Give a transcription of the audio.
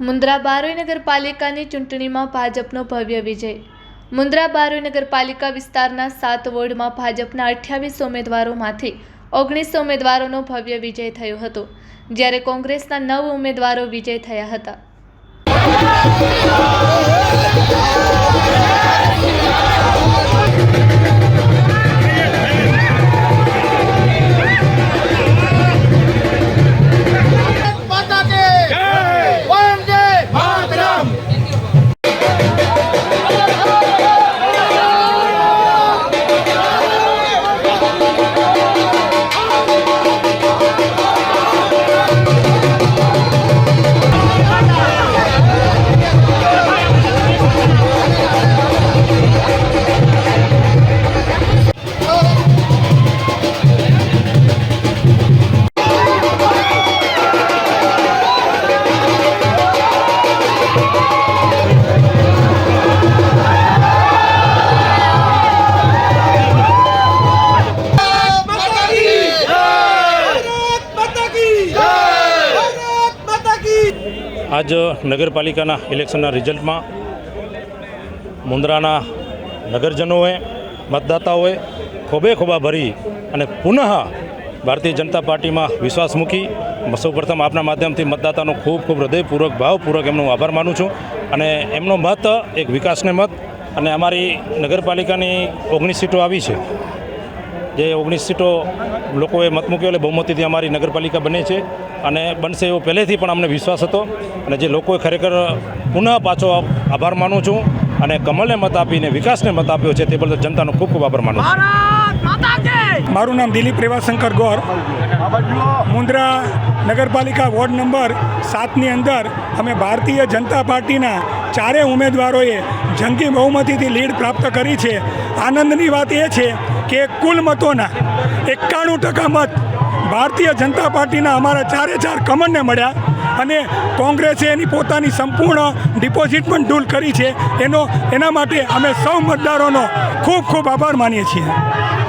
મુન્દ્રા બારોઈ નગરપાલિકાની ચૂંટણીમાં ભાજપનો ભવ્ય વિજય। મુન્દ્રા બારોઈ નગરપાલિકા વિસ્તારના 7 વોર્ડમાં ભાજપના 28 ઉમેદવારોમાંથી 19 ઉમેદવારોનો ભવ્ય વિજય થયો હતો, જ્યારે કોંગ્રેસના 9 ઉમેદવારો વિજય થયા હતા। आज नगरपालिकाना इलेक्शनना रिजल्टमां मुंद्राना नगरजनोए मतदाताओए खूबे खूब भरी अने पुनः भारतीय जनता पार्टी में विश्वास मूकी सौ प्रथम आपना माध्यमथी मतदातानो खूब खूब हृदयपूर्वक भावपूर्वक एमनो आभार मानु छूं। अने एमनो मत एक विकासने मत अने अमारी नगरपालिकानी 19 सीटों आवी छे, जे 19 सीटों लोकोए मत मूक्यो એટલે બહુમતીથી અમારી નગરપાલિકા બને છે અને બનશે એવો પહેલેથી પણ અમને વિશ્વાસ હતો અને જે લોકોએ ખરેખર પુનઃ પાછો આભાર માનું છું અને કમલને મત આપીને વિકાસને મત આપ્યો છે તે બદલ જનતાનો ખૂબ ખૂબ આભાર માનું છું। મારું નામ દિલીપ રેવાશંકર ગોર। મુન્દ્રા નગરપાલિકા વોર્ડ નંબર 7ની અંદર અમે ભારતીય જનતા પાર્ટીના 4 ઉમેદવારોએ જંગી બહુમતીથી લીડ પ્રાપ્ત કરી છે। આનંદની વાત એ છે કે કુલ મતોના 91% મત ભારતીય જનતા પાર્ટીના અમારા 4 કમળને મળ્યા અને કોંગ્રેસે એની પોતાની સંપૂર્ણ ડિપોઝિટ પણ ડૂલ કરી છે। એના માટે અમે સૌ મતદારોનો ખૂબ ખૂબ આભાર માનીએ છીએ।